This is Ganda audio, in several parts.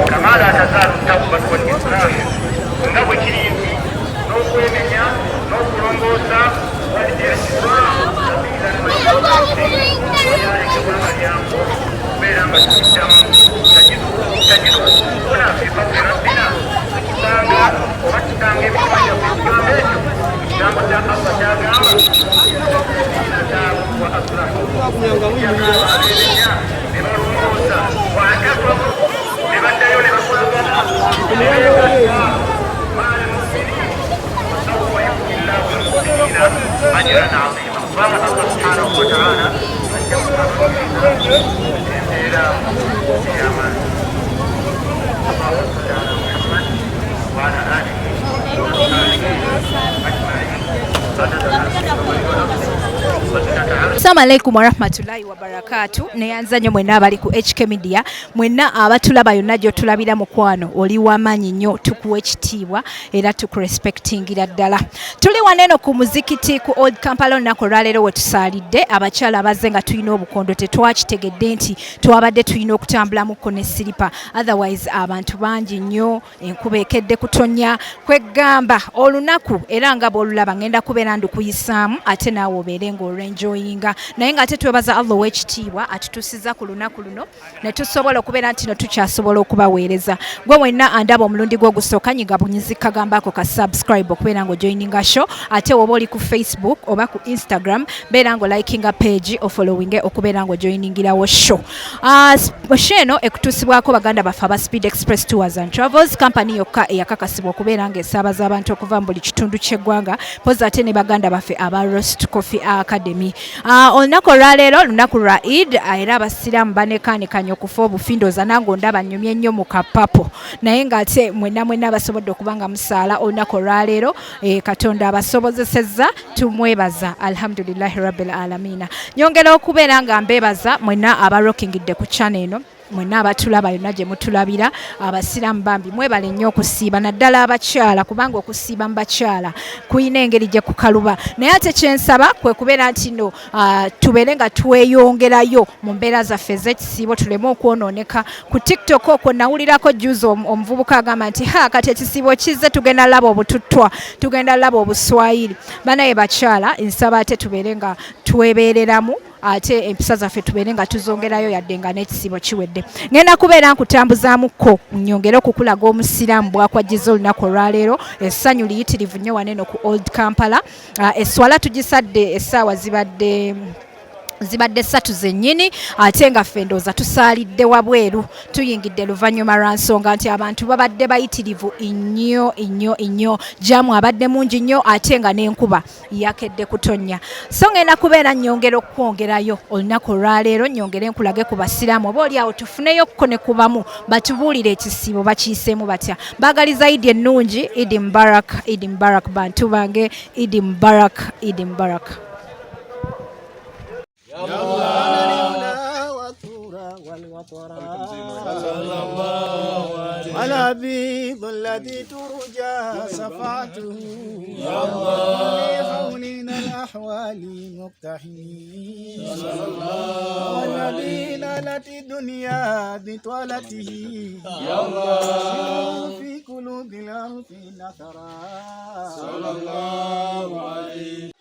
Kamala tazaru tawba wal islah ngabo kirindi n'okwemenya n'okulongoosa أجرا عظيما قال الله سبحانه وتعالى إلى قيامة اللهم صل على محمد وعلى آله وصحبه أجمعين. Assalamu alaikum warahmatullahi wabarakatuh. Neyanza nnyo mwenna abali ku HK Media, mwenna abatulaba yonna gy'otulabira mukwano oli w'amaanyi nnyo, tukuwa ekitiibwa era tukurespectingira ddala. Tuli waneno ku Muzikiti ku Old Kampala olunaku olwaleero we tusaalidde abakyala abazze nga tulina obukondo tetwakitegedde nti twabadde tulina okutambulamuko ne siripa, otherwise abantu bangi nnyo, enkuba ekedde kutonnya, kwegamba olunaku era nga bw'olulaba ngenda kubeera ndukuyisaamu ate naawe obeere ng'olwenjoyinga, naye ng'ate twebaza Allah ow'ekitiibwa atutuusiza ku lunaku luno ne tusobola okubeera nti no tukyasobola okubaweereza. Gwe mwenna andaba omulundi gw'ogusooka nyiga bunyizi kagambako ka subscribe okubeera ng'ojoyininga show, ate woba oli ku Facebook oba ku Instagram beera ng'olikinga page ofollowinge okubeera ng'ojoyiningirawo show. Show eno ekutuusibwako baganda baffe aba Speed Express Tours and Travels, company yokka eyakakasibwa okubeera ng'esaabaza abantu okuva mu buli kitundu ky'eggwanga, pozi ate ne baganda baffe aba Roast Coffee Academy. Olunaku olwaleero lunaku lwa Eid era abasiraamu banekaanekanye okufa obufindooza nange ondaba nnyumye nnyo mu kapapo, naye ng'ate mwenna basobodde okuba nga musaala olunaku olwaleero. Katonda abasobozesezza, tumwebaza alhamdulillahi rabbil alamiina. Nyongera okubeera nga mbeebaza mwenna abarockingidde ku channel eno, mwenna abatulaba yonna gye mutulabira, abasiraamu bambi mwebale nnyo okusiiba, naddala abakyala kubanga okusiiba mu bakyala kuyina engeri gye kukaluba. Naye ate kyensaba kwe kubeera nti no tubeere nga tweyongerayo mu mbeera zaffe ez'ekisiibo, tuleme okwonooneka. Ku TikTok okwo nawulirako juzi omuvubuka agamba nti kati ekisiibo kizze tugenda laba obututtwa, tugenda laba obuswayiri. Banaye bakyala nsaba ate tubeere nga twebeereramu, ate empisa zaffe tubeere nga tuzongerayo yadde nga n'ekisiibo kiwedde. Ngenda kubeera nkutambuzaamuko nnyongere okukulaga omusiraamu bw'akwajjiza olunaku olwaleero. Essanyu liyitirivu nnyo waneno ku Old Kampala. Eswala tugisadde essaawa zibadde 3 zennyini, ate nga ffe ndooza tusaalidde wabweru tuyingidde luvannyuma lwa nsonga nti abantu babadde bayitirivu nnyo, jamu abadde mungi nnyo, ate nga n'enkuba yakedde kutonnya. So ngenda kubeera nnyongera okwongerayo olunaku olwaleero, nnyongere nkulage ku basiraamu oba oli awo tufuneyokko ne kubamu batubuulire ekisiibo bakiyiseemu batya. Baagaliza Idi ennungi, Idi Mubarak bantu bange, Idi Mubarak. والحبيب الذي ترجى شفاعته يا الله لحول الأحوال مقتحمين والذي نالت الدنيا بطولته يا الله في قلوب الأرض نثرا صلى الله عليه.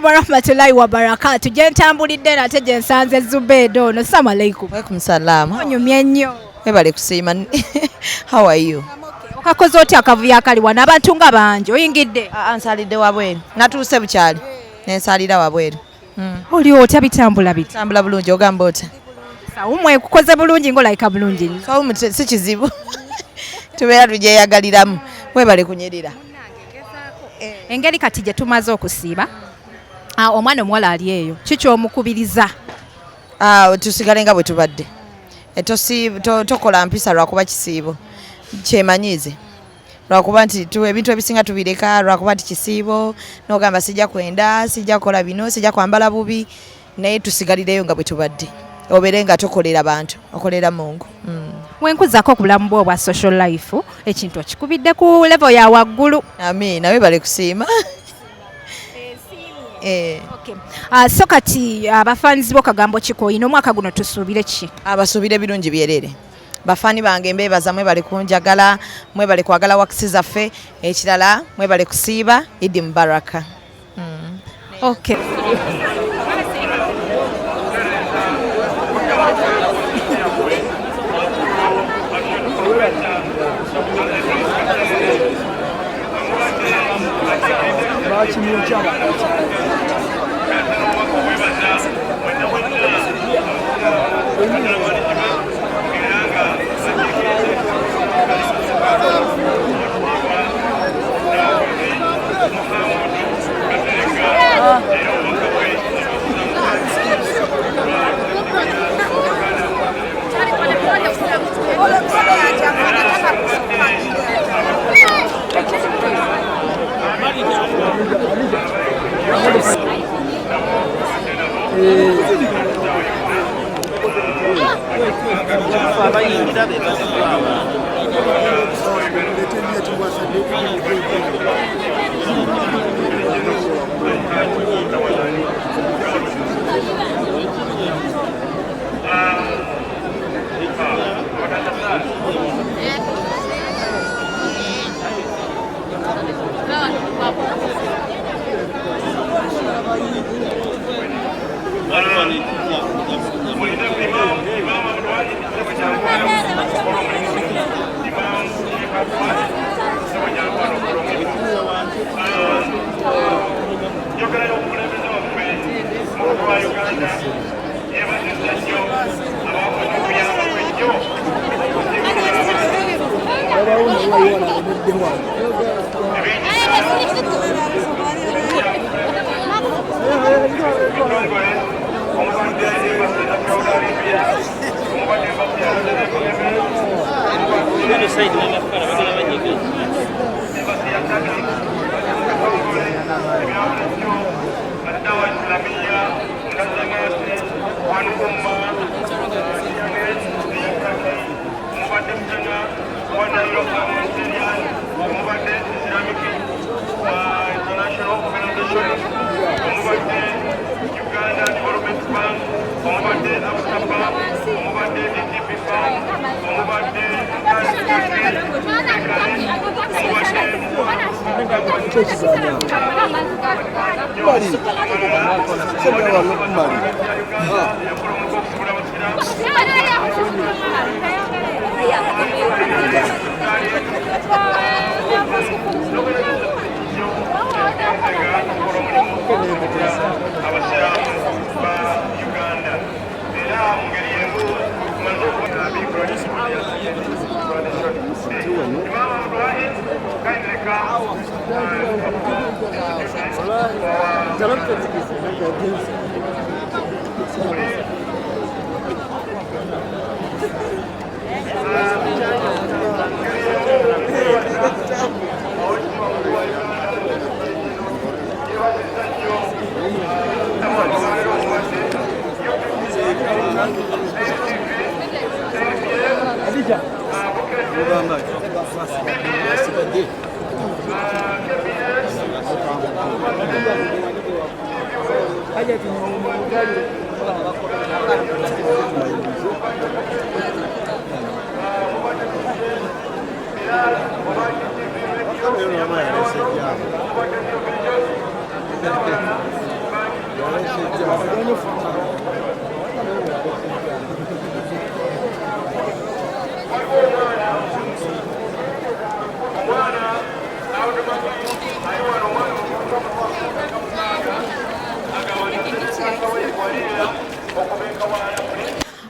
Warahmatullahi wabarakatuh. Jentambulidde nate gye nsanze Zubedo ono. Assalamu alaikum. Wa alaikum salaam. Onyumye nnyo. Ebale kusiima. How are you? Okakoze otya akavuyo akali wano abantu nga bangi oyingidde? Nsalidde wabweru. Natuuse bukyali. Nensalira wabweru. Oli otya bitambula biti? Tambula bulungi ogamba otya? Umwe kukoze bulungi ngolayika bulungi. Sawumu si kizibu. Tubeera tugyeyagaliramu. Webale kunyerera. Engeri kati gye tumaze okusiiba. Omwana omuwala ali eyo. Kiki omukubiriza? Tusigale nga bwe tubadde. Tokola mpisa lwakuba kisiibo. Kyemanyiize. Lwakuba nti ebintu ebisinga tubireka lwakuba nti kisiibo n'ogamba sijja kwenda, sijja kukola bino, sijja kwambala bubi naye tusigalireyo nga bwe tubadde. Obeere nga tokolera bantu, okolera Mungu. Wenkuzaako ku bulamu bwo obwa social life, ekintu okikubidde ku level ya waggulu. Amiina, webale kusiima. Okay. So kati abafaanizi b'okagambo kikoyina omwaka guno tusuubire ki? Abasuubire birungi byerere. Bafaani bange mbeebaza mwebale kunjagala, mwebale kwagala wakisi zaffe, ekirala mwebale kusiiba, Idi Mubaraka. Okay.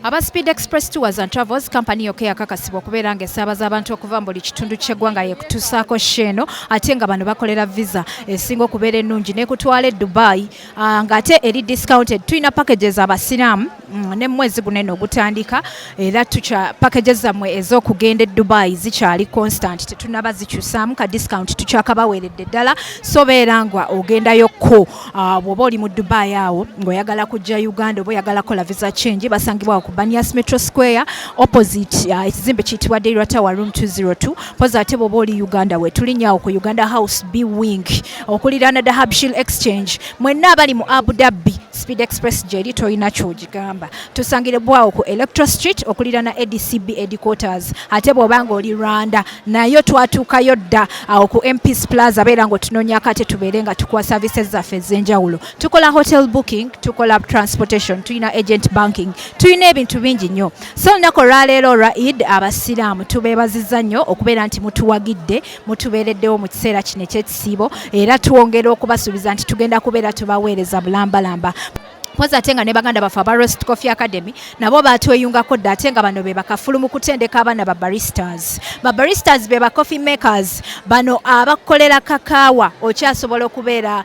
aba Speed Express Tours and Travels company yokka yakakasibwa okubeera ng'esaabaza abantu okuva mu buli kitundu ky'eggwanga yekutuusaako sheno ate nga bano bakolera visa esinga okubeera ennungi nekutwala e Dubai ng'ate eri discounted. Tulina packages abasiraamu ne mwezi guno eno ogutandika era packages zammwe ez'okugenda e Dubai zikyali constant, tetunaba zikyusaamu, ka discount tukyakabaweeredde ddala, so beera nga ogendayokko bw'oba oli mu Dubai awo ng'oyagala kujja Uganda oba oyagala kola visa change, basangibwa ku Banias Metro Square opposite ekizimbe kiyitibwa Daily Tower room 202. Poza ate bw'oba oli Uganda wetulinnyawo ku Uganda House B Wing okuliraana Dahabshil Exchange. Mwenna abali mu Abu Dhabi Speed Express gyeri toyina ky'ogigamba. Tusangibwawo ku Electro Street okuliraana ADCB headquarters. Ate bw'obanga oli Rwanda nayo twatuukayo dda awo ku MP's Plaza beera ng'otunoonyaako ate tubeere nga tukuwa services zaffe ez'enjawulo. Tukola hotel booking, tukola transportation, tulina agent banking, tulina ebintu bingi nnyo. So olunaku olwaleero olwa Eid abasiraamu tubeebazizza nnyo okubeera nti mutuwagidde, mutubeereddewo mu kiseera kino eky'ekisiibo era tuwongera okubasuubiza nti tugenda kubeera tubaweereza bulambalamba. Poza ate nga ne baganda baffe aba Roast Coffee Academy nabo batweyungako dda ate nga bano be bakafulu mu kutendeka abaana ba baristas. Ba baristas be ba coffee makers, bano abakolera kakaawa. Okyasobola okubeera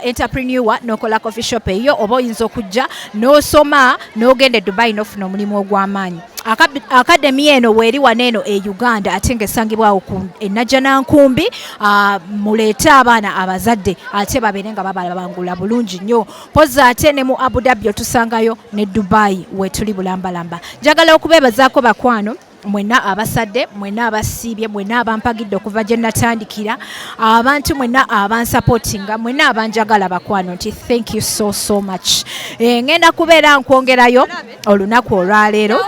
entrepreneur n'okola coffee shop eyo oba oyinza okujja n'osoma n'ogenda e Dubai n'ofuna omulimu ogw'amaanyi. Academy eno weeri waneeno e Uganda ate ng'esangibwawo ku Najjanankumbi. Muleete abaana abazadde ate babeere nga babalabangula bulungi nnyo. Poza ate ne mu Abu Dhabi otusangayo ne Dubai wetuli bulambalamba. Njagala okubeebazaako bakwano mwenna abasadde, mwenna abasiibye, mwenna abampagidde okuva gye natandikira, abantu mwenna abansupportinga, mwenna abanjagala bakwano nti thank you so much. Ngenda kubeera nkwongerayo olunaku olwaleero,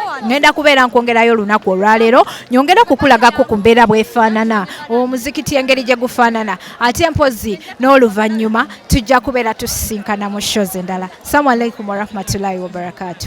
nyongera kukulagako ku mbeera bwefaanana, omuzikiti engeri gye gufaanana, ate mpozi n'oluvannyuma tujja kubeera tusisinkana mu shows endala. Assalamu alaikum warahmatullahi wabarakatuh.